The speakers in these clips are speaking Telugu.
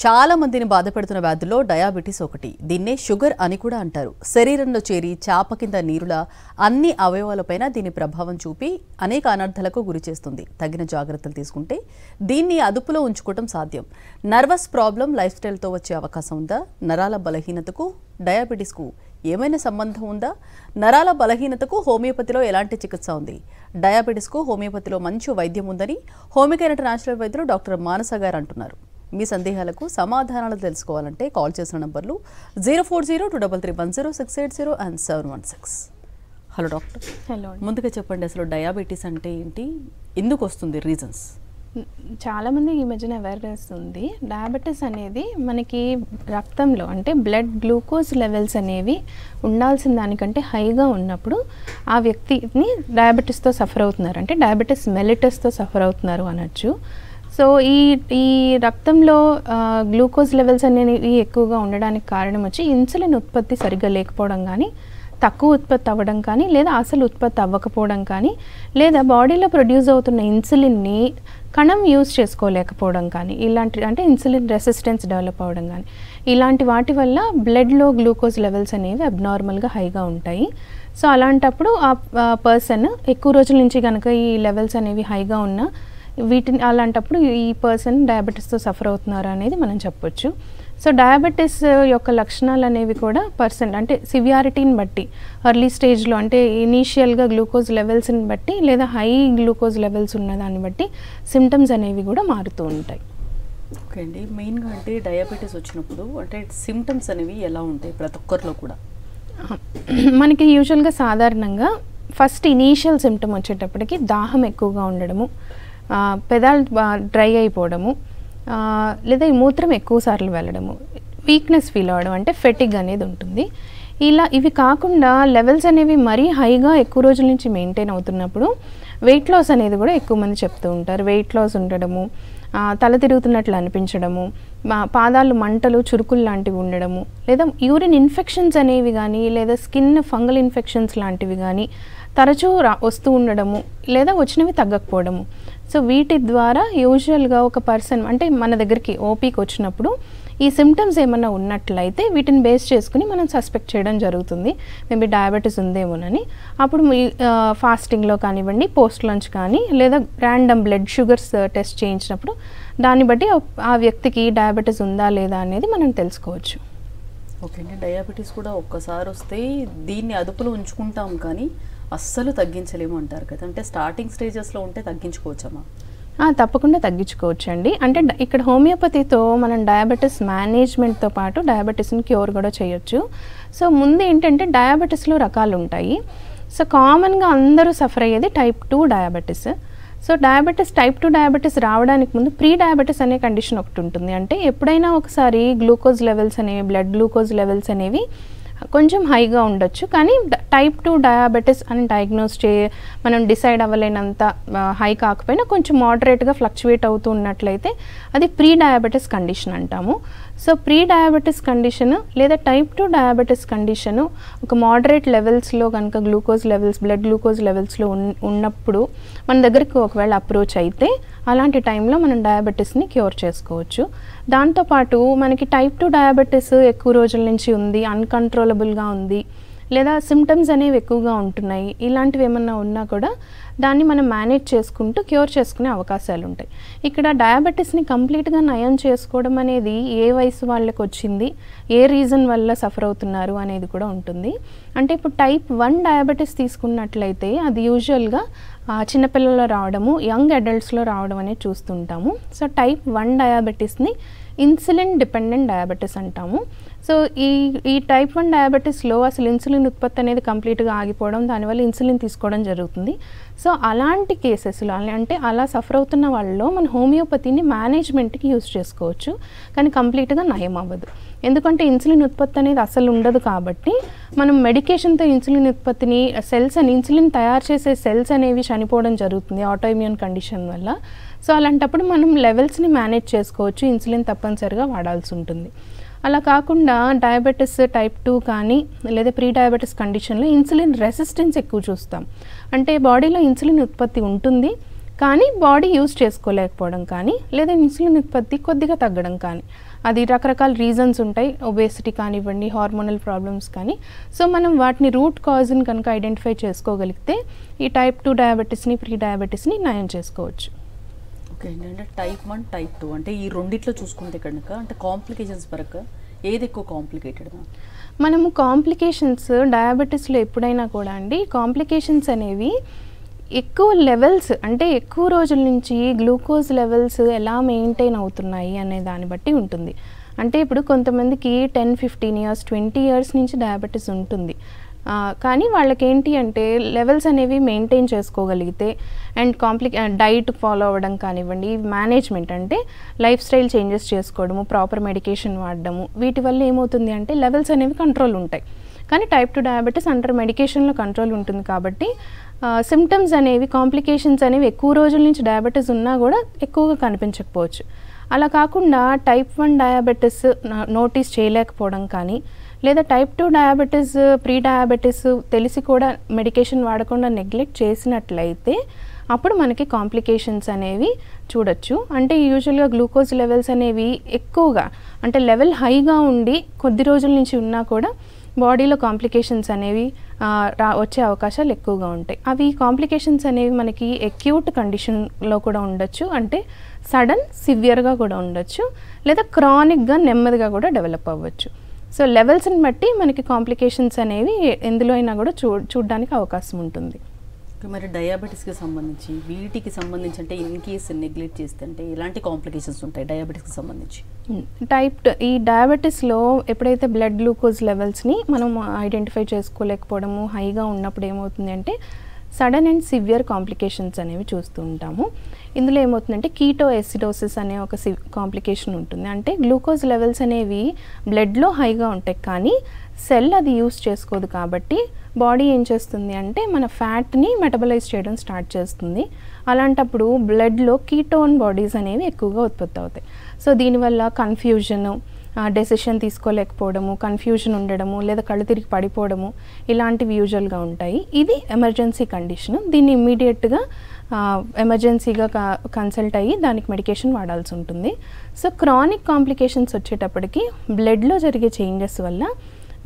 చాలా మందిని బాధపెడుతున్న వ్యాధుల్లో డయాబెటీస్ ఒకటి. దీన్నే షుగర్ అని కూడా అంటారు. శరీరంలో చేరి చాప కింద నీరులా అన్ని అవయవాలపైన దీని ప్రభావం చూపి అనేక అనర్థాలకు గురి చేస్తుంది. తగిన జాగ్రత్తలు తీసుకుంటే దీన్ని అదుపులో ఉంచుకోవడం సాధ్యం. నర్వస్ ప్రాబ్లం లైఫ్ స్టైల్తో వచ్చే అవకాశం ఉందా? నరాల బలహీనతకు డయాబెటీస్కు ఏమైనా సంబంధం ఉందా? నరాల బలహీనతకు హోమియోపతిలో ఎలాంటి చికిత్స ఉంది? డయాబెటీస్కు హోమియోపతిలో మంచి వైద్యం ఉందని హోమియోపతి ఇంటర్నేషనల్ వైద్యులు డాక్టర్ మానస గారు అంటున్నారు. మీ సందేహాలకు సమాధానాలు తెలుసుకోవాలంటే కాల్ చేసిన నంబర్లు 0402331068 అండ్ 716. Hello doctor. హలో. ముందుగా చెప్పండి, అసలు డయాబెటీస్ అంటే ఏంటి, ఎందుకు వస్తుంది, రీజన్స్? చాలామంది ఈ మధ్యన అవేర్నెస్ ఉంది. డయాబెటీస్ అనేది మనకి రక్తంలో అంటే బ్లడ్ గ్లూకోజ్ లెవెల్స్ అనేవి ఉండాల్సిన దానికంటే హైగా ఉన్నప్పుడు ఆ వ్యక్తిని డయాబెటీస్తో సఫర్ అవుతున్నారు, అంటే డయాబెటీస్ మెలిటస్తో సఫర్ అవుతున్నారు అనొచ్చు. సో ఈ రక్తంలో గ్లూకోజ్ లెవెల్స్ అనేవి ఎక్కువగా ఉండడానికి కారణం వచ్చి ఇన్సులిన్ ఉత్పత్తి సరిగ్గా లేకపోవడం కానీ, తక్కువ ఉత్పత్తి అవ్వడం కానీ, లేదా అసలు ఉత్పత్తి అవ్వకపోవడం కానీ, లేదా బాడీలో ప్రొడ్యూస్ అవుతున్న ఇన్సులిన్ని కణం యూజ్ చేసుకోలేకపోవడం కానీ, ఇలాంటి అంటే ఇన్సులిన్ రెసిస్టెన్స్ డెవలప్ అవ్వడం కానీ, ఇలాంటి వాటి వల్ల బ్లడ్లో గ్లూకోజ్ లెవెల్స్ అనేవి అబ్నార్మల్గా హైగా ఉంటాయి. సో అలాంటప్పుడు ఆ పర్సన్ ఎక్కువ రోజుల నుంచి కనుక ఈ లెవెల్స్ అనేవి హైగా ఉన్న అలాంటప్పుడు ఈ పర్సన్ డయాబెటీస్తో సఫర్ అవుతున్నారు అనేది మనం చెప్పొచ్చు. సో డయాబెటీస్ యొక్క లక్షణాలు అనేవి కూడా పర్సన్ అంటే సివియారిటీని బట్టి, ఎర్లీ స్టేజ్లో అంటే ఇనీషియల్గా గ్లూకోజ్ లెవెల్స్ని బట్టి, లేదా హై గ్లూకోజ్ లెవెల్స్ ఉన్నదాన్ని బట్టి సిమ్టమ్స్ అనేవి కూడా మారుతూ ఉంటాయి. ఓకే అండి, మెయిన్గా అంటే డయాబెటీస్ వచ్చినప్పుడు అంటే సిమ్టమ్స్ అనేవి ఎలా ఉంటాయి ప్రతి ఒక్కరిలో కూడా? మనకి యూజువల్గా సాధారణంగా ఫస్ట్ ఇనీషియల్ సిమ్టమ్ వచ్చేటప్పటికి దాహం ఎక్కువగా ఉండడము, పెదాలు డ్రై అయిపోవడము, లేదా ఈ మూత్రం ఎక్కువసార్లు వెళ్ళడము, వీక్నెస్ ఫీల్ అవ్వడం అంటే ఫెటిగ్ అనేది ఉంటుంది. ఇవి కాకుండా లెవెల్స్ అనేవి మరీ హైగా ఎక్కువ రోజుల నుంచి మెయింటైన్ అవుతున్నప్పుడు వెయిట్ లాస్ అనేది కూడా ఎక్కువ మంది చెప్తూ ఉంటారు. వెయిట్ లాస్ ఉండడము, తల తిరుగుతున్నట్లు అనిపించడము, పాదాలు మంటలు చురుకులు లాంటివి ఉండడము, లేదా యూరిన్ ఇన్ఫెక్షన్స్ అనేవి కానీ, లేదా స్కిన్ ఫంగల్ ఇన్ఫెక్షన్స్ లాంటివి కానీ తరచూ వస్తూ ఉండడము, లేదా వచ్చినవి తగ్గకపోవడము. సో వీటి ద్వారా యూజువల్గా ఒక పర్సన్ అంటే మన దగ్గరికి ఓపీకి వచ్చినప్పుడు ఈ సిమ్టమ్స్ ఏమన్నా ఉన్నట్లయితే వీటిని బేస్ చేసుకుని మనం సస్పెక్ట్ చేయడం జరుగుతుంది, మేబీ డయాబెటీస్ ఉందేమోనని. అప్పుడు ఫాస్టింగ్లో కానివ్వండి, పోస్ట్ లంచ్ కానీ, లేదా ర్యాండమ్ బ్లడ్ షుగర్స్ టెస్ట్ చేయించినప్పుడు దాన్ని బట్టి ఆ వ్యక్తికి డయాబెటీస్ ఉందా లేదా అనేది మనం తెలుసుకోవచ్చు. ఓకే అండి, డయాబెటీస్ కూడా ఒక్కసారి వస్తే దీన్ని అదుపులో ఉంచుకుంటాం కానీ అస్సలు తగ్గించలేము అంటారు కదా, అంటే స్టార్టింగ్ స్టేజెస్లో ఉంటే తగ్గించుకోవచ్చమ్మా? తప్పకుండా తగ్గించుకోవచ్చండి. అంటే ఇక్కడ హోమియోపతితో మనం డయాబెటీస్ మేనేజ్మెంట్తో పాటు డయాబెటీస్ని క్యూర్ కూడా చేయొచ్చు. సో ముందు ఏంటంటే డయాబెటీస్లో రకాలు ఉంటాయి. సో కామన్గా అందరూ సఫర్ అయ్యేది type 2 diabetes. So type 2 diabetes రావడానికి ముందు ప్రీ డయాబెటీస్ అనే కండిషన్ ఒకటి ఉంటుంది. అంటే ఎప్పుడైనా ఒకసారి గ్లూకోజ్ లెవెల్స్ అనేవి, బ్లడ్ గ్లూకోజ్ లెవెల్స్ అనేవి కొంచెం హైగా ఉండొచ్చు, కానీ టైప్ 2 డయాబెటీస్ అని మనం డిసైడ్ అవ్వలేనంత హై కాకపోయినా కొంచెం మోడరేట్గా ఫ్లక్చువేట్ అవుతూ ఉన్నట్లయితే అది ప్రీ డయాబెటీస్ కండిషన్ అంటాము. సో ప్రీ డయాబెటీస్ కండిషన్ లేదా టైప్ 2 డయాబెటీస్ కండిషను ఒక మోడరేట్ లెవెల్స్లో కనుక బ్లడ్ గ్లూకోజ్ లెవెల్స్లో ఉన్నప్పుడు మన దగ్గరికి ఒకవేళ అప్రోచ్ అయితే అలాంటి టైంలో మనం డయాబెటీస్ని క్యూర్ చేసుకోవచ్చు. దాంతోపాటు మనకి టైప్ 2 డయాబెటీస్ ఎక్కువ రోజుల నుంచి ఉంది, అన్కంట్రోలబుల్గా ఉంది, లేదా సిమ్టమ్స్ అనేవి ఎక్కువగా ఉంటున్నాయి, ఇలాంటివి ఏమన్నా ఉన్నా కూడా దాన్ని మనం మేనేజ్ చేసుకుంటూ క్యూర్ చేసుకునే అవకాశాలు ఉంటాయి. ఇక్కడ డయాబెటీస్ని కంప్లీట్గా నయం చేసుకోవడం అనేది ఏ వయసు వాళ్ళకి వచ్చింది, ఏ రీజన్ వల్ల సఫర్ అవుతున్నారు అనేది కూడా ఉంటుంది. అంటే ఇప్పుడు టైప్ 1 డయాబెటీస్ తీసుకున్నట్లయితే అది యూజువల్గా చిన్నపిల్లల్లో రావడము, యంగ్ అడల్ట్స్లో రావడం అనేది చూస్తుంటాము. సో టైప్ 1 డయాబెటీస్ని ఇన్సులిన్ డిపెండెంట్ డయాబెటీస్ అంటాము. సో ఈ టైప్ 1 డయాబెటీస్లో అసలు ఇన్సులిన్ ఉత్పత్తి అనేది కంప్లీట్గా ఆగిపోవడం, దానివల్ల ఇన్సులిన్ తీసుకోవడం జరుగుతుంది. సో అలాంటి కేసెస్లో అంటే అలా సఫర్ అవుతున్న వాళ్ళలో మన హోమియోపతిని మేనేజ్మెంట్కి యూజ్ చేసుకోవచ్చు, కానీ కంప్లీట్గా నయం అవ్వదు. ఎందుకంటే ఇన్సులిన్ ఉత్పత్తి అనేది అసలు ఉండదు కాబట్టి మనం మెడికేషన్తో ఇన్సులిన్ ఉత్పత్తిని ఇన్సులిన్ తయారు చేసే సెల్స్ అనేవి చనిపోవడం జరుగుతుంది ఆటోఇమ్యూన్ కండిషన్ వల్ల. సో అలాంటప్పుడు మనం లెవెల్స్ని మేనేజ్ చేసుకోవచ్చు, ఇన్సులిన్ తప్పనిసరిగా వాడాల్సి ఉంటుంది. అలా కాకుండా డయాబెటీస్ టైప్ 2 కానీ లేదా ప్రీ డయాబెటీస్ కండిషన్లో ఇన్సులిన్ రెసిస్టెన్స్ ఎక్కువ చూస్తాం. అంటే బాడీలో ఇన్సులిన్ ఉత్పత్తి ఉంటుంది, కానీ బాడీ యూజ్ చేసుకోలేకపోవడం కానీ, లేదా ఇన్సులిన్ ఉత్పత్తి కొద్దిగా తగ్గడం కానీ, అది రకరకాల రీజన్స్ ఉంటాయి, ఒబేసిటీ కానివ్వండి, హార్మోనల్ ప్రాబ్లమ్స్ కానీ. సో మనం వాటిని రూట్ కాజ్ని కనుక ఐడెంటిఫై చేసుకోగలిగితే ఈ టైప్ 2 డయాబెటీస్ని, ప్రీ డయాబెటీస్ని నయం చేసుకోవచ్చు. ఓకే అండి. అంటే టైప్ 1, టైప్ 2 అంటే ఈ రెండిట్లో చూసుకుంటే కనుక అంటే కాంప్లికేషన్స్ పరంగా ఏది ఎక్కువ కాంప్లికేటెడ్? మనము కాంప్లికేషన్స్ డయాబెటీస్లో ఎప్పుడైనా కూడా అండి, కాంప్లికేషన్స్ అనేవి ఎక్కువ లెవెల్స్ అంటే ఎక్కువ రోజుల నుంచి గ్లూకోజ్ లెవెల్స్ ఎలా మెయింటైన్ అవుతున్నాయి అనే దాన్ని బట్టి ఉంటుంది. అంటే ఇప్పుడు కొంతమందికి 10, 15 ఇయర్స్, 20 ఇయర్స్ నుంచి డయాబెటీస్ ఉంటుంది. కానీ వాళ్ళకి ఏంటి అంటే లెవెల్స్ అనేవి మెయింటైన్ చేసుకోగలిగితే అండ్ డైట్ ఫాలో అవ్వడం కానివ్వండి, మేనేజ్మెంట్ అంటే లైఫ్ స్టైల్ చేంజెస్ చేసుకోవడము, ప్రాపర్ మెడికేషన్ వాడడము, వీటి వల్ల ఏమవుతుంది అంటే లెవెల్స్ అనేవి కంట్రోల్ ఉంటాయి. కానీ టైప్ 2 డయాబెటీస్ అండర్ మెడికేషన్లో కంట్రోల్ ఉంటుంది కాబట్టి సిమ్టమ్స్ అనేవి, కాంప్లికేషన్స్ అనేవి ఎక్కువ రోజుల నుంచి డయాబెటీస్ ఉన్నా కూడా ఎక్కువగా కనిపించకపోవచ్చు. అలా కాకుండా టైప్ 1 డయాబెటీస్ నోటీస్ చేయలేకపోవడం కానీ, లేదా టైప్ 2 డయాబెటీస్, ప్రీ డయాబెటీస్ తెలిసి కూడా మెడికేషన్ వాడకుండా నెగ్లెక్ట్ చేసినట్లయితే అప్పుడు మనకి కాంప్లికేషన్స్ అనేవి చూడొచ్చు. అంటే యూజువల్గా గ్లూకోజ్ లెవెల్స్ అనేవి ఎక్కువగా అంటే లెవెల్ హైగా ఉండి కొద్ది రోజుల నుంచి ఉన్నా కూడా బాడీలో కాంప్లికేషన్స్ అనేవి వచ్చే అవకాశాలు ఎక్కువగా ఉంటాయి. అవి కాంప్లికేషన్స్ అనేవి మనకి అక్యూట్ కండిషన్లో కూడా ఉండొచ్చు, అంటే సడన్ సివియర్గా కూడా ఉండొచ్చు, లేదా క్రానిక్గా నెమ్మదిగా కూడా డెవలప్ అవ్వచ్చు. సో లెవెల్స్ని బట్టి మనకి కాంప్లికేషన్స్ అనేవి ఎందులో అయినా కూడా చూడడానికి అవకాశం ఉంటుంది. మరి డయాబెటీస్కి సంబంధించి, వీటికి సంబంధించి అంటే ఇన్ కేస్ నెగ్లెక్ట్ చేస్తే అంటే ఎలాంటి కాంప్లికేషన్స్ ఉంటాయి డయాబెటీస్కి సంబంధించి? ఈ డయాబెటీస్లో ఎప్పుడైతే బ్లడ్ గ్లూకోజ్ లెవెల్స్ని మనం ఐడెంటిఫై చేసుకోలేకపోవడము, హైగా ఉన్నప్పుడు ఏమవుతుంది అంటే సడన్ అండ్ సివియర్ కాంప్లికేషన్స్ అనేవి చూస్తూ ఉంటాము. ఇందులో ఏమవుతుందంటే కీటో ఎసిడోసిస్ అనే ఒక కాంప్లికేషన్ ఉంటుంది. అంటే గ్లూకోజ్ లెవెల్స్ అనేవి బ్లడ్లో హైగా ఉంటాయి కానీ సెల్ అది యూస్ చేసుకోదు కాబట్టి బాడీ ఏం చేస్తుంది అంటే మన ఫ్యాట్ని మెటబలైజ్ చేయడం స్టార్ట్ చేస్తుంది. అలాంటప్పుడు బ్లడ్లో కీటోన్ బాడీస్ అనేవి ఎక్కువగా ఉత్పత్తి అవుతాయి. సో దీనివల్ల కన్ఫ్యూజను, డెసిషన్ తీసుకోలేకపోవడము, కన్ఫ్యూజన్ ఉండడము, లేదా కళ్ళు తిరిగి పడిపోవడము ఇలాంటివి యూజువల్గా ఉంటాయి. ఇది ఎమర్జెన్సీ కండిషన్. దీన్ని ఇమ్మీడియట్గా ఎమర్జెన్సీగా కన్సల్ట్ అయ్యి దానికి మెడికేషన్ వాడాల్సి ఉంటుంది. సో క్రానిక్ కాంప్లికేషన్స్ వచ్చేటప్పటికి బ్లడ్లో జరిగే చేంజెస్ వల్ల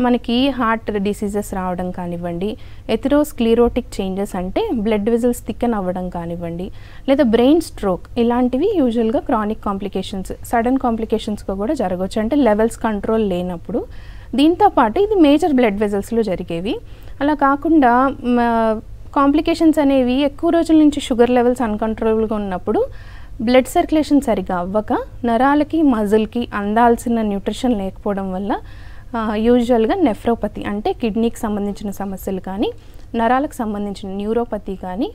మనకి హార్ట్ డిసీజెస్ రావడం కానివ్వండి, ఎథెరోస్క్లెరోటిక్ చేంజెస్ అంటే బ్లడ్ వెజల్స్ థిక్కన్ అవ్వడం కానివ్వండి, లేదా బ్రెయిన్ స్ట్రోక్ ఇలాంటివి యూజువల్గా క్రానిక్ కాంప్లికేషన్స్, సడన్ కాంప్లికేషన్స్గా కూడా జరగవచ్చు, అంటే లెవెల్స్ కంట్రోల్ లేనప్పుడు. దీంతోపాటు ఇది మేజర్ బ్లడ్ వెజల్స్లో జరిగేవి. అలా కాకుండా కాంప్లికేషన్స్ అనేవి ఎక్కువ రోజుల నుంచి షుగర్ లెవెల్స్ అన్కంట్రోల్గా ఉన్నప్పుడు బ్లడ్ సర్క్యులేషన్ సరిగా అవ్వక నరాలకి, మజిల్కి అందాల్సిన న్యూట్రిషన్ లేకపోవడం వల్ల యూజువల్గా నెఫ్రోపతి అంటే కిడ్నీకి సంబంధించిన సమస్యలు కానీ, నరాలకు సంబంధించిన న్యూరోపతి కానీ,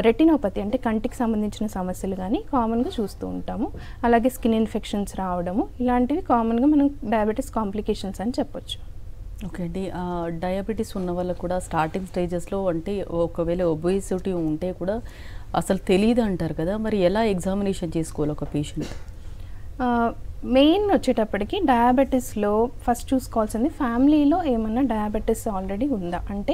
రెటినోపతి అంటే కంటికి సంబంధించిన సమస్యలు కానీ కామన్గా చూస్తూ ఉంటాము. అలాగే స్కిన్ ఇన్ఫెక్షన్స్ రావడము ఇలాంటివి కామన్గా మనం డయాబెటీస్ కాంప్లికేషన్స్ అని చెప్పొచ్చు. ఓకే అండి. డయాబెటీస్ ఉన్న వాళ్ళకు కూడా స్టార్టింగ్ స్టేజెస్లో అంటే ఒకవేళ ఒబేసిటీ ఉంటే కూడా అసలు తెలియదు అంటారు కదా, మరి ఎలా ఎగ్జామినేషన్ చేసుకోవాలి ఒక పేషెంట్? మెయిన్ వచ్చేటప్పటికి డయాబెటీస్లో ఫస్ట్ చూసుకోవాల్సింది ఫ్యామిలీలో ఏమన్నా డయాబెటీస్ ఆల్రెడీ ఉందా, అంటే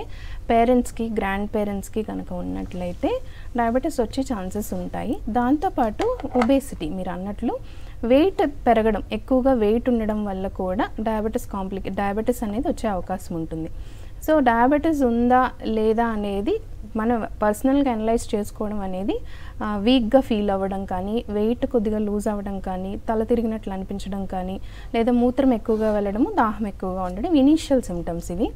పేరెంట్స్కి, గ్రాండ్ పేరెంట్స్కి కనుక ఉన్నట్లయితే డయాబెటీస్ వచ్చే ఛాన్సెస్ ఉంటాయి. దాంతోపాటు ఒబేసిటీ మీరు అన్నట్లు వెయిట్ పెరగడం, ఎక్కువగా వెయిట్ ఉండడం వల్ల కూడా డయాబెటీస్ అనేది వచ్చే అవకాశం ఉంటుంది. సో డయాబెటీస్ ఉందా లేదా అనేది మనం పర్సనల్గా అనలైజ్ చేసుకోవడం అనేది వీక్గా ఫీల్ అవ్వడం కానీ, వెయిట్ కొద్దిగా లూజ్ అవ్వడం కానీ, తల తిరిగినట్లు అనిపించడం కానీ, లేదా మూత్రం ఎక్కువగా వెళ్ళడము, దాహం ఎక్కువగా ఉండడం ఇనీషియల్ సిమ్టమ్స్ ఇవి.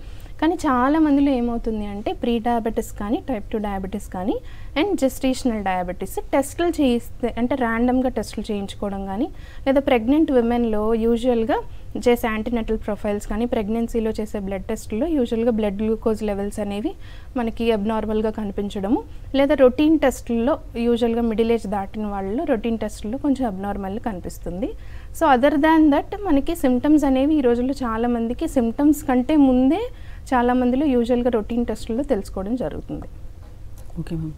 కానీ చాలా మందిలో ఏమవుతుంది అంటే ప్రీ డయాబెటీస్ కానీ, టైప్ 2 డయాబెటీస్ కానీ అండ్ జెస్టేషనల్ డయాబెటీస్ టెస్టులు చేయిస్తే, అంటే ర్యాండమ్గా టెస్టులు చేయించుకోవడం కానీ, లేదా ప్రెగ్నెంట్ విమెన్లో యూజువల్గా చేసే యాంటీనెటల్ ప్రొఫైల్స్ కానీ, ప్రెగ్నెన్సీలో చేసే బ్లడ్ టెస్టుల్లో యూజువల్గా బ్లడ్ గ్లూకోజ్ లెవెల్స్ అనేవి మనకి అబ్నార్మల్గా కనిపించడము, లేదా రొటీన్ టెస్టుల్లో యూజువల్గా మిడిల్ ఏజ్ దాటిన వాళ్ళలో రొటీన్ టెస్టుల్లో కొంచెం అబ్నార్మల్ కనిపిస్తుంది. సో అదర్ దాన్ దట్ మనకి సిమ్టమ్స్ అనేవి ఈ రోజుల్లో చాలామందికి సిమ్టమ్స్ కంటే ముందే చాలామందిలో యూజువల్గా రొటీన్ టెస్టుల్లో తెలుసుకోవడం జరుగుతుంది. Okay ma'am.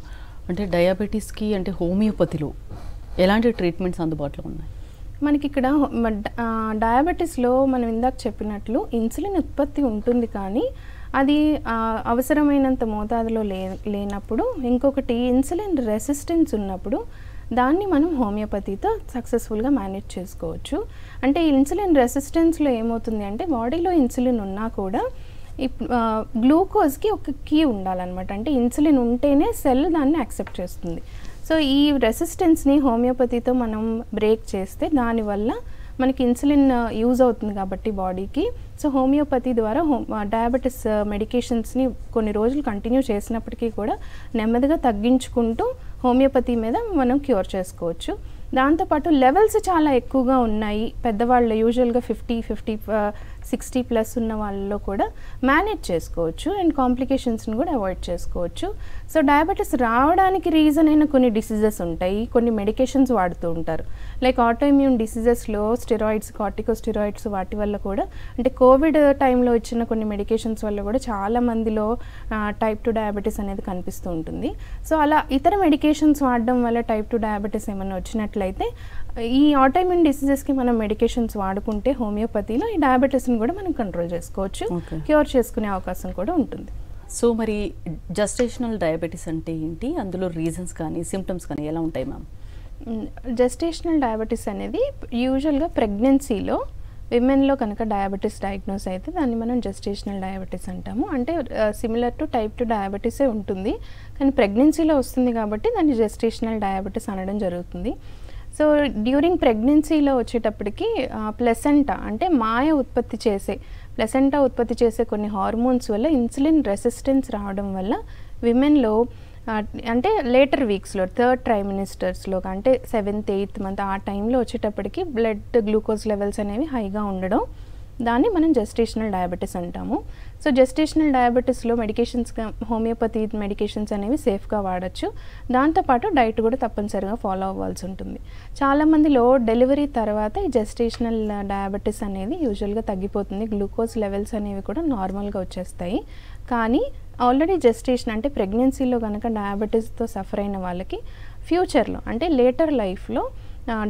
అంటే డయాబెటీస్కి అంటే హోమియోపతిలో ఎలాంటి ట్రీట్మెంట్స్ అందుబాటులో ఉన్నాయి? మనకి ఇక్కడ డయాబెటీస్లో మనం ఇందాక చెప్పినట్లు ఇన్సులిన్ ఉత్పత్తి ఉంటుంది కానీ అది అవసరమైనంత మోతాదులో లేనప్పుడు, ఇంకొకటి ఇన్సులిన్ రెసిస్టెన్స్ ఉన్నప్పుడు దాన్ని మనం హోమియోపతితో సక్సెస్ఫుల్గా మేనేజ్ చేసుకోవచ్చు. అంటే ఇన్సులిన్ రెసిస్టెన్స్లో ఏమవుతుంది అంటే బాడీలో ఇన్సులిన్ ఉన్నా కూడా గ్లూకోజ్కి ఒక కీ ఉండాలన్నమాట. అంటే ఇన్సులిన్ ఉంటేనే సెల్ దాన్ని యాక్సెప్ట్ చేస్తుంది. సో ఈ రెసిస్టెన్స్ని హోమియోపతితో మనం బ్రేక్ చేస్తే దానివల్ల మనకి ఇన్సులిన్ యూజ్ అవుతుంది కాబట్టి బాడీకి. సో హోమియోపతి ద్వారా డయాబెటీస్ మెడికేషన్స్ని కొన్ని రోజులు కంటిన్యూ చేసినప్పటికీ కూడా నెమ్మదిగా తగ్గించుకుంటూ హోమియోపతి మీద మనం క్యూర్ చేసుకోవచ్చు. దాంతోపాటు లెవెల్స్ చాలా ఎక్కువగా ఉన్నాయి పెద్దవాళ్ళు, యూజువల్గా 60 ప్లస్ ఉన్న వాళ్ళలో కూడా మేనేజ్ చేసుకోవచ్చు అండ్ కాంప్లికేషన్స్ని కూడా అవాయిడ్ చేసుకోవచ్చు. సో డయాబెటీస్ రావడానికి రీజన్ అయిన కొన్ని డిసీజెస్ ఉంటాయి, కొన్ని మెడికేషన్స్ వాడుతూ ఉంటారు. లైక్ ఆటోఇమ్యూన్ డిసీజెస్లో స్టెరాయిడ్స్, కార్టికోస్టెరాయిడ్స్ వాటి వల్ల కూడా, అంటే కోవిడ్ టైంలో ఇచ్చిన కొన్ని మెడికేషన్స్ వల్ల కూడా చాలా మందిలో టైప్ 2 డయాబెటీస్ అనేది కనిపిస్తూ ఉంటుంది. సో అలా ఇతర మెడికేషన్స్ వాడడం వల్ల టైప్ 2 డయాబెటీస్ ఏమైనా వచ్చినట్లయితే ఈ ఆటోఇమ్యూన్ డిసీజెస్కి మనం మెడికేషన్స్ వాడుకుంటే హోమియోపతిలో ఈ డయాబెటీస్ని కూడా మనం కంట్రోల్ చేసుకోవచ్చు, క్యూర్ చేసుకునే అవకాశం కూడా ఉంటుంది. సో మరి జెస్టేషనల్ డయాబెటీస్ అంటే ఏంటి, అందులో రీజన్స్ కానీ సిమ్టమ్స్ కానీ ఎలా ఉంటాయి మ్యామ్? జెస్టేషనల్ డయాబెటీస్ అనేది యూజువల్గా ప్రెగ్నెన్సీలో విమెన్లో కనుక డయాబెటీస్ డయాగ్నోస్ అయితే దాన్ని మనం జెస్టేషనల్ డయాబెటీస్ అంటాము. అంటే సిమిలర్ టు టైప్ 2 డయాబెటీసే ఉంటుంది, కానీ ప్రెగ్నెన్సీలో వస్తుంది కాబట్టి దాన్ని జెస్టేషనల్ డయాబెటీస్ అనడం జరుగుతుంది. సో డ్యూరింగ్ ప్రెగ్నెన్సీలో వచ్చేటప్పటికి ప్లెసెంటా అంటే ప్లెసెంటా ఉత్పత్తి చేసే కొన్ని హార్మోన్స్ వల్ల ఇన్సులిన్ రెసిస్టెన్స్ రావడం వల్ల విమెన్లో అంటే లేటర్ వీక్స్లో 3rd ట్రైమినిస్టర్స్లో అంటే 7th 8th మంత్ ఆ టైంలో వచ్చేటప్పటికి బ్లడ్ గ్లూకోజ్ లెవెల్స్ అనేవి హైగా ఉండడం, దాన్ని మనం జెస్టేషనల్ డయాబెటీస్ అంటాము. సో జెస్టేషనల్ డయాబెటీస్లో మెడికేషన్స్, హోమియోపతి మెడికేషన్స్ అనేవి సేఫ్గా వాడచ్చు. దాంతోపాటు డైట్ కూడా తప్పనిసరిగా ఫాలో అవ్వాల్సి ఉంటుంది. చాలామందిలో డెలివరీ తర్వాత ఈ జెస్టేషనల్ డయాబెటీస్ అనేది యూజువల్గా తగ్గిపోతుంది, గ్లూకోజ్ లెవెల్స్ అనేవి కూడా నార్మల్గా వచ్చేస్తాయి. కానీ ఆల్రెడీ జెస్టేషన్ అంటే ప్రెగ్నెన్సీలో కనుక డయాబెటీస్తో సఫర్ అయిన వాళ్ళకి ఫ్యూచర్లో అంటే లేటర్ లైఫ్లో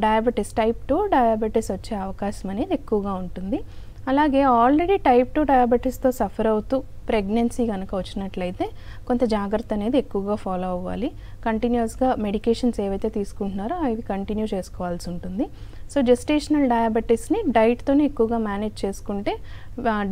డయాబెటీస్ టైప్ 2 డయాబెటీస్ వచ్చే అవకాశం అనేది ఎక్కువగా ఉంటుంది. అలాగే ఆల్రెడీ టైప్ 2 డయాబెటీస్తో సఫర్ అవుతూ ప్రెగ్నెన్సీ కనుక వచ్చినట్లయితే కొంత జాగ్రత్త అనేది ఎక్కువగా ఫాలో అవ్వాలి. కంటిన్యూస్గా మెడికేషన్స్ ఏవైతే తీసుకుంటున్నారో అవి కంటిన్యూ చేసుకోవాల్సి ఉంటుంది. సో జెస్టేషనల్ డయాబెటీస్ని డైట్తోనే ఎక్కువగా మేనేజ్ చేసుకుంటే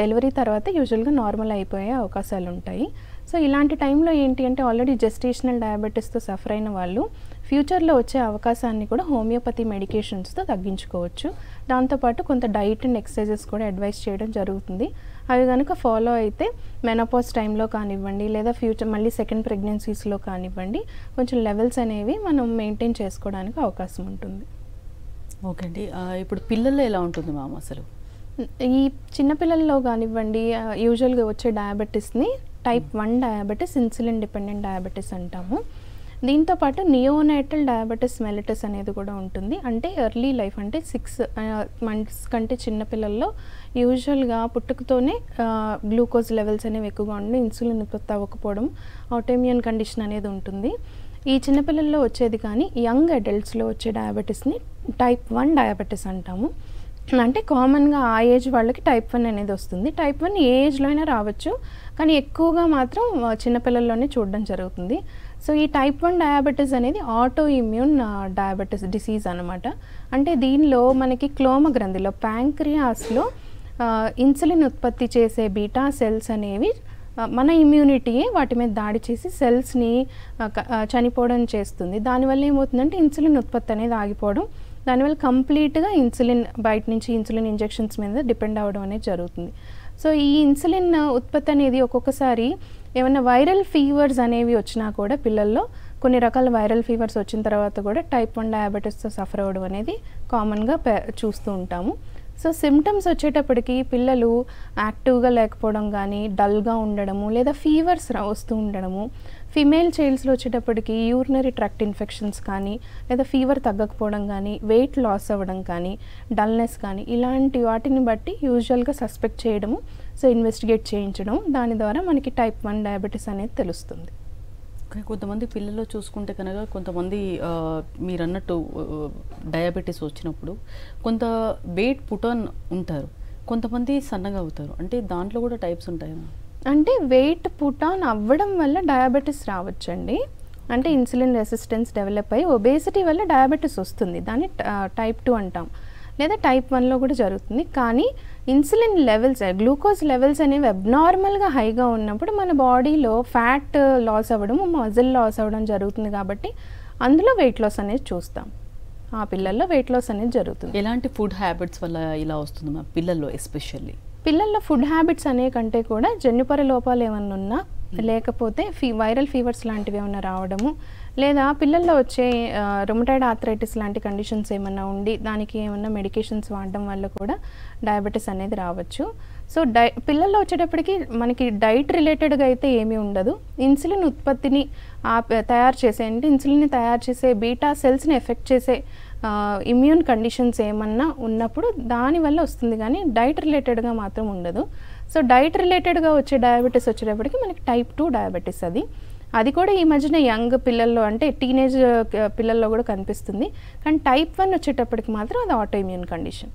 డెలివరీ తర్వాత యూజువల్గా నార్మల్ అయిపోయే అవకాశాలు ఉంటాయి. సో ఇలాంటి టైంలో ఏంటి అంటే ఆల్రెడీ జెస్టేషనల్ డయాబెటీస్తో సఫర్ అయిన వాళ్ళు ఫ్యూచర్లో వచ్చే అవకాశాన్ని కూడా హోమియోపతి మెడికేషన్స్తో తగ్గించుకోవచ్చు. దాంతోపాటు కొంత డైట్ అండ్ ఎక్సర్సైజెస్ కూడా అడ్వైస్ చేయడం జరుగుతుంది. అవి కనుక ఫాలో అయితే మెనోపాజ్ టైంలో కానివ్వండి లేదా ఫ్యూచర్ మళ్ళీ సెకండ్ ప్రెగ్నెన్సీస్లో కానివ్వండి కొంచెం లెవెల్స్ అనేవి మనం మెయింటైన్ చేసుకోవడానికి అవకాశం ఉంటుంది. ఓకే అండి, ఇప్పుడు పిల్లల్లో ఎలా ఉంటుంది మ్యామ్ అసలు? ఈ చిన్నపిల్లల్లో కానివ్వండి యూజువల్గా వచ్చే డయాబెటీస్ని type 1 diabetes, insulin dependent diabetes అంటాము. దీంతోపాటు నియోనేటల్ డయాబెటీస్ మెలిటస్ అనేది కూడా ఉంటుంది. అంటే ఎర్లీ లైఫ్ అంటే 6 months కంటే చిన్నపిల్లల్లో యూజువల్గా పుట్టుకతోనే గ్లూకోజ్ లెవెల్స్ అనేవి ఎక్కువగా ఉండి ఇన్సులిన్ ఉత్పత్తి అవ్వకపోవడం, ఆటోఇమ్యూన్ కండిషన్ అనేది ఉంటుంది. ఈ చిన్నపిల్లల్లో వచ్చేది కానీ యంగ్ అడల్ట్స్లో వచ్చే డయాబెటీస్ని టైప్ 1 డయాబెటీస్ అంటాము. అంటే కామన్గా ఆ ఏజ్ వాళ్ళకి టైప్ 1 అనేది వస్తుంది. టైప్ 1 ఏ ఏజ్లో అయినా రావచ్చు, కానీ ఎక్కువగా మాత్రం చిన్నపిల్లల్లోనే చూడడం జరుగుతుంది. సో ఈ టైప్ 1 డయాబెటీస్ అనేది ఆటో ఇమ్యూన్ డయాబెటీస్ డిసీజ్ అనమాట. అంటే దీనిలో మనకి క్లోమ గ్రంథిలో ప్యాంక్రియాస్లో ఇన్సులిన్ ఉత్పత్తి చేసే బీటా సెల్స్ అనేవి మన ఇమ్యూనిటీయే వాటి మీద దాడి చేసి సెల్స్ని చనిపోవడం చేస్తుంది. దానివల్ల ఏమవుతుందంటే ఇన్సులిన్ ఉత్పత్తి అనేది ఆగిపోవడం, దానివల్ల కంప్లీట్గా ఇన్సులిన్ బయట నుంచి ఇన్సులిన్ ఇంజెక్షన్స్ మీద డిపెండ్ అవ్వడం అనేది జరుగుతుంది. సో ఈ ఇన్సులిన్ ఉత్పత్తి అనేది ఒక్కొక్కసారి ఏమైనా వైరల్ ఫీవర్స్ అనేవి వచ్చినా కూడా పిల్లల్లో కొన్ని రకాల వైరల్ ఫీవర్స్ వచ్చిన తర్వాత కూడా టైప్ 1 డయాబెటీస్తో సఫర్ అవ్వడం అనేది కామన్గా చూస్తూ ఉంటాము. సో సిమ్టమ్స్ వచ్చేటప్పటికి పిల్లలు యాక్టివ్గా లేకపోవడం కానీ, డల్గా ఉండడము లేదా ఫీవర్స్ వస్తూ ఉండడము, ఫిమేల్ చైల్డ్స్లో వచ్చేటప్పటికి యూరినరీ ట్రాక్ట్ ఇన్ఫెక్షన్స్ కానీ లేదా ఫీవర్ తగ్గకపోవడం కానీ, వెయిట్ లాస్ అవ్వడం కానీ, డల్నెస్ కానీ ఇలాంటి వాటిని బట్టి యూజువల్గా సస్పెక్ట్ చేయడము, సో ఇన్వెస్టిగేట్ చేయించడం, దాని ద్వారా మనకి టైప్ 1 డయాబెటీస్ అనేది తెలుస్తుంది. కొంతమంది పిల్లల్లో చూసుకుంటే కనుక కొంతమంది మీరు అన్నట్టు డయాబెటీస్ వచ్చినప్పుడు కొంత వెయిట్ పుట్ ఆన్ ఉంటారు, కొంతమంది సన్నగా అవుతారు. అంటే దాంట్లో కూడా టైప్స్ ఉంటాయా? అంటే వెయిట్ పుట్ ఆన్ అవ్వడం వల్ల డయాబెటీస్ రావచ్చండి. అంటే ఇన్సులిన్ రెసిస్టెన్స్ డెవలప్ అయ్యి ఒబేసిటీ వల్ల డయాబెటీస్ వస్తుంది, దాన్ని టైప్ 2 అంటాం, లేదా టైప్ 1లో కూడా జరుగుతుంది. కానీ ఇన్సులిన్ లెవెల్స్, గ్లూకోజ్ లెవెల్స్ అనేవి అబ్నార్మల్గా హైగా ఉన్నప్పుడు మన బాడీలో ఫ్యాట్ లాస్ అవ్వడం, మజిల్ లాస్ అవ్వడం జరుగుతుంది. కాబట్టి అందులో వెయిట్ లాస్ అనేది చూస్తాం, ఆ పిల్లల్లో వెయిట్ లాస్ అనేది జరుగుతుంది. ఎలాంటి ఫుడ్ హ్యాబిట్స్ వల్ల ఇలా వస్తుంది మా పిల్లల్లో? ఎస్పెషల్లీ పిల్లల్లో ఫుడ్ హ్యాబిట్స్ అనే కంటే కూడా జన్యుపర లోపాలు ఏమన్నా ఉన్నా, లేకపోతే వైరల్ ఫీవర్స్ లాంటివి ఏమైనా రావడము, లేదా పిల్లల్లో వచ్చే రొమటాయిడ్ ఆర్థరైటిస్ లాంటి కండిషన్స్ ఏమైనా ఉండి దానికి ఏమన్నా మెడికేషన్స్ వాడడం వల్ల కూడా డయాబెటీస్ అనేది రావచ్చు. సో పిల్లల్లో వచ్చేటప్పటికి మనకి డైట్ రిలేటెడ్గా అయితే ఏమీ ఉండదు. ఇన్సులిన్ ఉత్పత్తిని తయారు చేసే, అంటే ఇన్సులిన్ని తయారు చేసే బీటా సెల్స్ని ఎఫెక్ట్ చేసే ఇమ్యూన్ కండిషన్స్ ఏమన్నా ఉన్నప్పుడు దానివల్ల వస్తుంది, కానీ డైట్ రిలేటెడ్గా మాత్రం ఉండదు. సో డైట్ రిలేటెడ్గా వచ్చే డయాబెటీస్ వచ్చేటప్పటికి మనకి టైప్ 2 డయాబెటీస్. అది కూడా ఈ మధ్యన యంగ్ పిల్లల్లో, అంటే టీనేజ్ పిల్లల్లో కూడా కనిపిస్తుంది. కానీ టైప్ 1 వచ్చేటప్పటికి మాత్రం అది ఆటో ఇమ్యూన్ కండిషన్.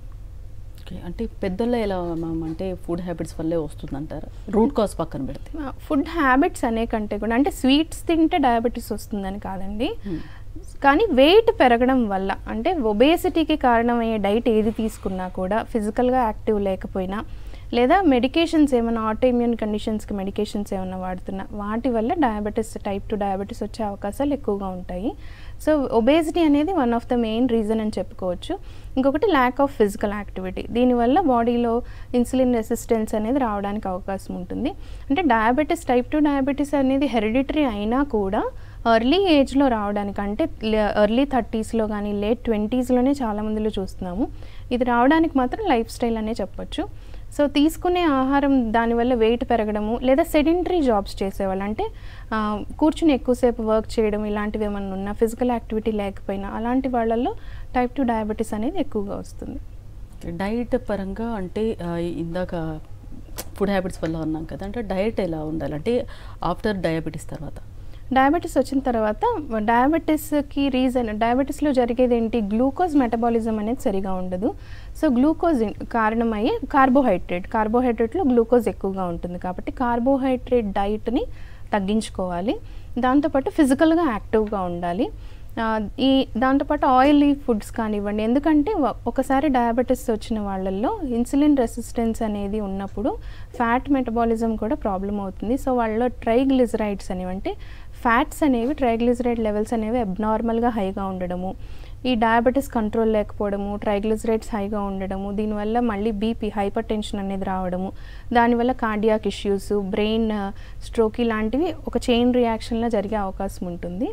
ఓకే, అంటే పెద్దల్లో ఎలా అంటే ఫుడ్ హ్యాబిట్స్ వల్లే వస్తుందంటారా? రూట్ కాజ్ పక్కన పెడితే ఫుడ్ హ్యాబిట్స్ అనే కంటే కూడా, అంటే స్వీట్స్ తింటే డయాబెటీస్ వస్తుందని కాదండి, కానీ వెయిట్ పెరగడం వల్ల, అంటే ఒబేసిటీకి కారణమయ్యే డైట్ ఏది తీసుకున్నా కూడా, ఫిజికల్గా యాక్టివ్ లేకపోయినా, లేదా మెడికేషన్స్ ఏమైనా ఆటో ఇమ్యూన్ కండిషన్స్కి మెడికేషన్స్ ఏమైనా వాడుతున్నా, వాటి వల్ల డయాబెటీస్, టైప్ 2 డయాబెటీస్ వచ్చే అవకాశాలు ఎక్కువగా ఉంటాయి. సో ఒబేసిటీ అనేది one of the main reason అని చెప్పుకోవచ్చు. ఇంకొకటి ల్యాక్ ఆఫ్ ఫిజికల్ యాక్టివిటీ, దీనివల్ల బాడీలో ఇన్సులిన్ రెసిస్టెన్స్ అనేది రావడానికి అవకాశం ఉంటుంది. అంటే డయాబెటీస్, టైప్ 2 డయాబెటీస్ అనేది హెరిడిటరీ అయినా కూడా ఎర్లీ ఏజ్లో రావడానికి, అంటే ఎర్లీ 30sలో కానీ లేట్ 20sలోనే చాలామందిలో చూస్తున్నాము. ఇది రావడానికి మాత్రం లైఫ్ స్టైల్ అనే చెప్పొచ్చు. సో తీసుకునే ఆహారం దానివల్ల వెయిట్ పెరగడము, లేదా సెడెంటరీ జాబ్స్ చేసేవాళ్ళు, అంటే కూర్చుని ఎక్కువసేపు వర్క్ చేయడం, ఇలాంటివి ఏమన్నా ఉన్నా, ఫిజికల్ యాక్టివిటీ లేకపోయినా, అలాంటి వాళ్ళల్లో టైప్ 2 డయాబెటీస్ అనేది ఎక్కువగా వస్తుంది. డైట్ పరంగా అంటే ఇందాక ఫుడ్ హ్యాబిట్స్ వల్ల ఉన్నాం కదా, అంటే డైట్ ఎలా ఉండాలి అంటే ఆఫ్టర్ డయాబెటీస్ తర్వాత? డయాబెటీస్ వచ్చిన తర్వాత డయాబెటీస్కి రీజన్, డయాబెటీస్లో జరిగేది ఏంటి, గ్లూకోజ్ మెటబాలిజం అనేది సరిగా ఉండదు. సో గ్లూకోజ్ కారణమయ్యే కార్బోహైడ్రేట్లో గ్లూకోజ్ ఎక్కువగా ఉంటుంది. కాబట్టి కార్బోహైడ్రేట్ డైట్ని తగ్గించుకోవాలి. దాంతోపాటు ఫిజికల్గా యాక్టివ్గా ఉండాలి. దాంతోపాటు ఆయిలీ ఫుడ్స్ కానివ్వండి, ఎందుకంటే ఒకసారి డయాబెటీస్ వచ్చిన వాళ్ళల్లో ఇన్సులిన్ రెసిస్టెన్స్ అనేది ఉన్నప్పుడు ఫ్యాట్ మెటబాలిజం కూడా ప్రాబ్లం అవుతుంది. సో వాళ్ళలో ట్రైగ్లిజరైడ్స్ అనేవి, అంటే ఫ్యాట్స్ అనేవి, ట్రైగ్లిజరైడ్ లెవెల్స్ అనేవి అబ్నార్మల్గా హైగా ఉండడము, ఈ డయాబెటీస్ కంట్రోల్ లేకపోవడము, ట్రైగ్లిజరైడ్స్ హైగా ఉండడము, దీనివల్ల మళ్ళీ బీపీ, హైపర్ టెన్షన్ అనేది రావడము, దానివల్ల కార్డియాక్ ఇష్యూస్, బ్రెయిన్ స్ట్రోక్ ఇలాంటివి ఒక చైన్ రియాక్షన్లో జరిగే అవకాశం ఉంటుంది.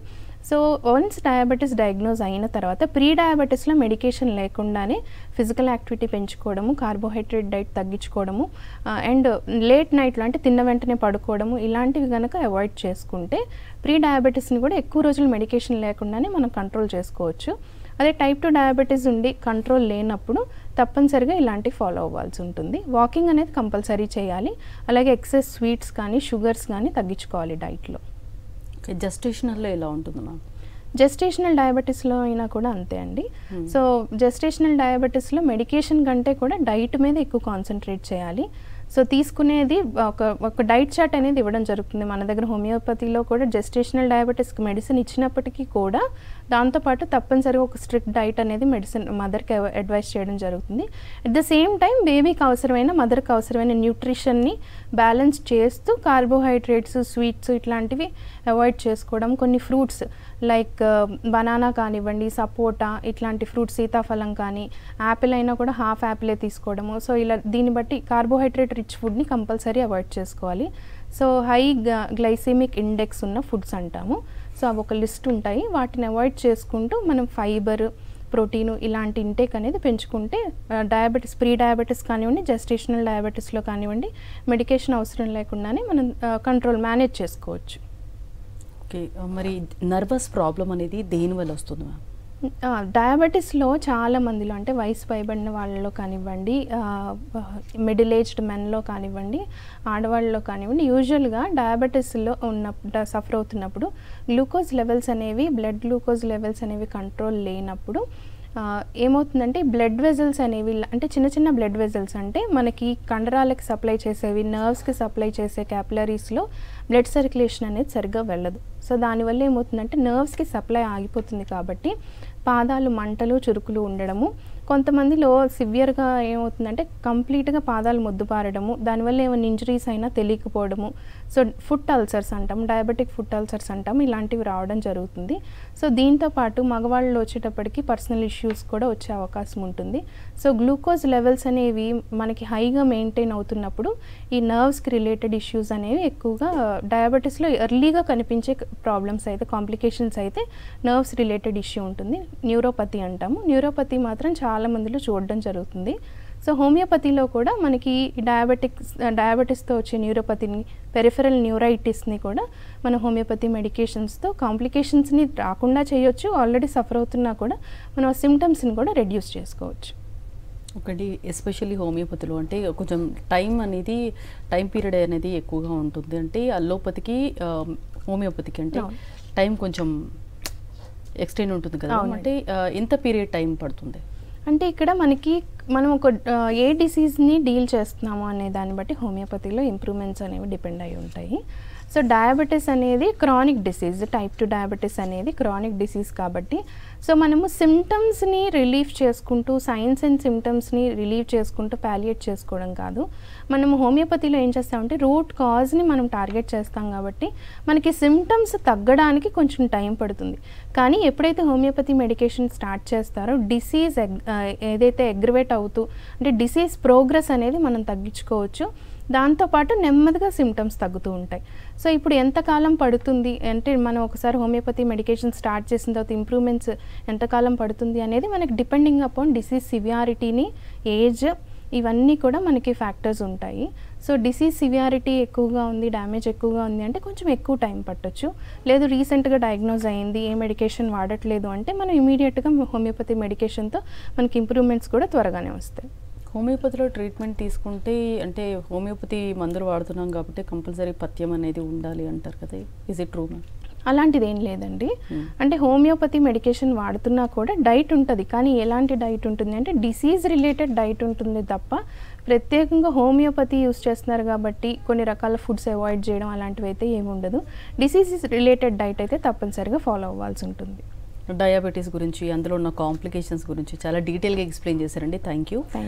సో వన్స్ డయాబెటీస్ డయాగ్నోజ్ అయిన తర్వాత ప్రీ డయాబెటీస్లో మెడికేషన్ లేకుండానే ఫిజికల్ యాక్టివిటీ పెంచుకోవడము, కార్బోహైడ్రేట్ డైట్ తగ్గించుకోవడము, అండ్ లేట్ నైట్లో, అంటే తిన్న వెంటనే పడుకోవడము, ఇలాంటివి కనుక అవాయిడ్ చేసుకుంటే ప్రీ డయాబెటీస్ని కూడా ఎక్కువ రోజులు మెడికేషన్ లేకుండానే మనం కంట్రోల్ చేసుకోవచ్చు. అదే టైప్ 2 డయాబెటీస్ ఉండి కంట్రోల్ లేనప్పుడు తప్పనిసరిగా ఇలాంటివి ఫాలో అవ్వాల్సి ఉంటుంది. వాకింగ్ అనేది కంపల్సరీ చేయాలి. అలాగే ఎక్సెస్ స్వీట్స్ కానీ షుగర్స్ కానీ తగ్గించుకోవాలి డైట్లో. జెస్టేషనల్లో ఎలా ఉంటుంది మ్యామ్? జెస్టేషనల్ డయాబెటీస్లో అయినా కూడా అంతే అండి. సో జెస్టేషనల్ డయాబెటీస్లో మెడికేషన్ కంటే కూడా డైట్ మీద ఎక్కువ కాన్సన్ట్రేట్ చేయాలి. సో తీసుకునేది ఒక డైట్ చార్ట్ అనేది ఇవ్వడం జరుగుతుంది. మన దగ్గర హోమియోపతిలో కూడా జెస్టేషనల్ డయాబెటీస్కి మెడిసిన్ ఇచ్చినప్పటికీ కూడా దాంతోపాటు తప్పనిసరిగా ఒక స్ట్రిక్ట్ డైట్ అనేది మెడిసిన్ మదర్కి అడ్వైస్ చేయడం జరుగుతుంది. అట్ ద సేమ్ టైం బేబీకి అవసరమైన, మదర్కి అవసరమైన న్యూట్రిషన్ని బ్యాలెన్స్ చేస్తూ కార్బోహైడ్రేట్స్, స్వీట్స్ ఇట్లాంటివి అవాయిడ్ చేసుకోవడం, కొన్ని ఫ్రూట్స్ లైక్ బనానా కానివ్వండి, సపోటా ఇట్లాంటి ఫ్రూట్స్, సీతాఫలం కానీ, యాపిల్ అయినా కూడా హాఫ్ యాపిలే తీసుకోవడము. సో ఇలా దీన్ని బట్టి కార్బోహైడ్రేట్ రిచ్ ఫుడ్ని కంపల్సరీ అవాయిడ్ చేసుకోవాలి. సో హై గ్లైసెమిక్ ఇండెక్స్ ఉన్న ఫుడ్స్ అంటాము. సో అవి ఒక లిస్ట్ ఉంటాయి, వాటిని అవాయిడ్ చేసుకుంటూ మనం ఫైబర్, ప్రోటీను ఇలాంటి ఇంటేక్ అనేది పెంచుకుంటే డయాబెటీస్, ప్రీ డయాబెటీస్ కానివ్వండి, జెస్టేషనల్ డయాబెటీస్లో కానివ్వండి, మెడికేషన్ అవసరం లేకుండానే మనం మేనేజ్ చేసుకోవచ్చు. ఓకే, మరి నర్వస్ ప్రాబ్లం అనేది దేనివల్ల వస్తుంది మ్యామ్? డయాబెటీస్లో చాలా మందిలో, అంటే వయసు పైబడిన వాళ్ళలో కానివ్వండి, మిడిల్ ఏజ్డ్ మెన్లో కానివ్వండి, ఆడవాళ్ళలో కానివ్వండి, యూజువల్గా డయాబెటీస్లో సఫర్ అవుతున్నప్పుడు గ్లూకోజ్ లెవెల్స్ అనేవి, బ్లడ్ గ్లూకోజ్ లెవెల్స్ అనేవి కంట్రోల్ లేనప్పుడు ఏమవుతుందంటే బ్లడ్ వెజల్స్ అనేవి అంటే చిన్న చిన్న బ్లడ్ వెజల్స్ అంటే మనకి కండరాలకి సప్లై చేసేవి, నర్వ్స్కి సప్లై చేసే క్యాపిలరీస్లో బ్లడ్ సర్క్యులేషన్ అనేది సరిగ్గా వెళ్ళదు. సో దానివల్ల ఏమవుతుందంటే నర్వ్స్కి సప్లై ఆగిపోతుంది. కాబట్టి పాదాలు మంటలు, చురుకులు ఉండడము, కొంతమందిలో సివియర్గా ఏమవుతుందంటే కంప్లీట్గా పాదాలు మొద్దుపారడము, దానివల్ల ఏమైనా ఇంజరీస్ అయినా తెలియకపోవడము, సో ఫుట్ అల్సర్స్ అంటాం, డయాబెటిక్ ఫుట్ అల్సర్స్ అంటాం, ఇలాంటివి రావడం జరుగుతుంది. సో దీంతోపాటు మగవాళ్ళు వచ్చేటప్పటికి పర్సనల్ ఇష్యూస్ కూడా వచ్చే అవకాశం ఉంటుంది. సో గ్లూకోజ్ లెవెల్స్ అనేవి మనకి హైగా మెయింటైన్ అవుతున్నప్పుడు ఈ నర్వ్స్కి రిలేటెడ్ ఇష్యూస్ అనేవి ఎక్కువగా డయాబెటీస్లో ఎర్లీగా కనిపించే ప్రాబ్లమ్స్ అయితే, కాంప్లికేషన్స్ అయితే నర్వ్స్ రిలేటెడ్ ఇష్యూ ఉంటుంది. న్యూరోపతి అంటాము. న్యూరోపతి మాత్రం చాలా మందిలో చూడడం జరుగుతుంది. సో హోమియోపతిలో కూడా మనకి డయాబెటిస్తో వచ్చే న్యూరోపతిని, పెరిఫెరల్ న్యూరైటిస్ని కూడా మన హోమియోపతి మెడికేషన్స్తో కాంప్లికేషన్స్ని రాకుండా చేయొచ్చు. ఆల్రెడీ సఫర్ అవుతున్నా కూడా మనం ఆ సిమ్టమ్స్ని కూడా రెడ్యూస్ చేసుకోవచ్చు. ఒకటి ఎస్పెషల్లీ హోమియోపతిలో అంటే కొంచెం టైం పీరియడ్ అనేది ఎక్కువగా ఉంటుంది. అంటే అల్లోపతికి హోమియోపతికి అంటే టైం కొంచెం ఎక్స్టెండ్ ఉంటుంది కదా, అంటే ఎంత పీరియడ్ టైం పడుతుంది? అంటే ఇక్కడ మనం ఒక ఏ డిసీజ్ని డీల్ చేస్తున్నాము అనే దాన్ని బట్టి హోమియోపతిలో ఇంప్రూవ్మెంట్స్ అనేవి డిపెండ్ అయి ఉంటాయి. సో డయాబెటీస్ అనేది క్రానిక్ డిసీజ్, టైప్ 2 డయాబెటీస్ అనేది క్రానిక్ డిసీజ్ కాబట్టి సో మనము సిమ్టమ్స్ని రిలీఫ్ చేసుకుంటూ, సైన్స్ అండ్ సిమ్టమ్స్ని రిలీవ్ చేసుకుంటూ ప్యాలియేట్ చేసుకోవడం కాదు. మనము హోమియోపతిలో ఏం చేస్తామంటే రూట్ కాజ్ని మనం టార్గెట్ చేస్తాం కాబట్టి మనకి సిమ్టమ్స్ తగ్గడానికి కొంచెం టైం పడుతుంది. కానీ ఎప్పుడైతే హోమియోపతి మెడికేషన్ స్టార్ట్ చేస్తారో డిసీజ్ ఏదైతే అగ్రివేట్ అవుతూ అంటే డిసీజ్ ప్రోగ్రెస్ అనేది మనం తగ్గించుకోవచ్చు. దాంతోపాటు నెమ్మదిగా సిమ్టమ్స్ తగ్గుతూ ఉంటాయి. సో ఇప్పుడు ఎంతకాలం పడుతుంది అంటే మనం ఒకసారి హోమియోపతి మెడికేషన్ స్టార్ట్ చేసిన తర్వాత ఇంప్రూవ్మెంట్స్ ఎంతకాలం పడుతుంది అనేది మనకి డిపెండింగ్ అపాన్ డిసీజ్ సివియారిటీని, ఏజ్, ఇవన్నీ కూడా మనకి ఫ్యాక్టర్స్ ఉంటాయి. సో డిసీజ్ సివియారిటీ ఎక్కువగా ఉంది, డ్యామేజ్ ఎక్కువగా ఉంది అంటే కొంచెం ఎక్కువ టైం పట్టొచ్చు. లేదు రీసెంట్గా డయాగ్నోజ్ అయింది, ఏ మెడికేషన్ వాడట్లేదు అంటే మనం ఇమీడియట్గా హోమియోపతి మెడికేషన్తో మనకి ఇంప్రూవ్మెంట్స్ కూడా త్వరగానే వస్తాయి. హోమియోపతిలో ట్రీట్మెంట్ తీసుకుంటే అంటే హోమియోపతి మందులు వాడుతున్నాం కాబట్టి కంపల్సరీ పథ్యం అనేది ఉండాలి అంటారు కదా, ఈజ్ ఇట్ ట్రూ? అలాంటిది ఏం లేదండి. అంటే హోమియోపతి మెడికేషన్ వాడుతున్నా కూడా డైట్ ఉంటుంది. కానీ ఎలాంటి డైట్ ఉంటుంది అంటే డిసీజ్ రిలేటెడ్ డైట్ ఉంటుంది తప్ప ప్రత్యేకంగా హోమియోపతి యూస్ చేస్తున్నారు కాబట్టి కొన్ని రకాల ఫుడ్స్ అవాయిడ్ చేయడం అలాంటివి అయితే ఏముండదు. డిసీజ్ రిలేటెడ్ డైట్ అయితే తప్పనిసరిగా ఫాలో అవ్వాల్సి ఉంటుంది. డయాబెటీస్ గురించి, అందులో ఉన్న కాంప్లికేషన్స్ గురించి చాలా డీటెయిల్గా ఎక్స్ప్లెయిన్ చేశారండి. Thank you.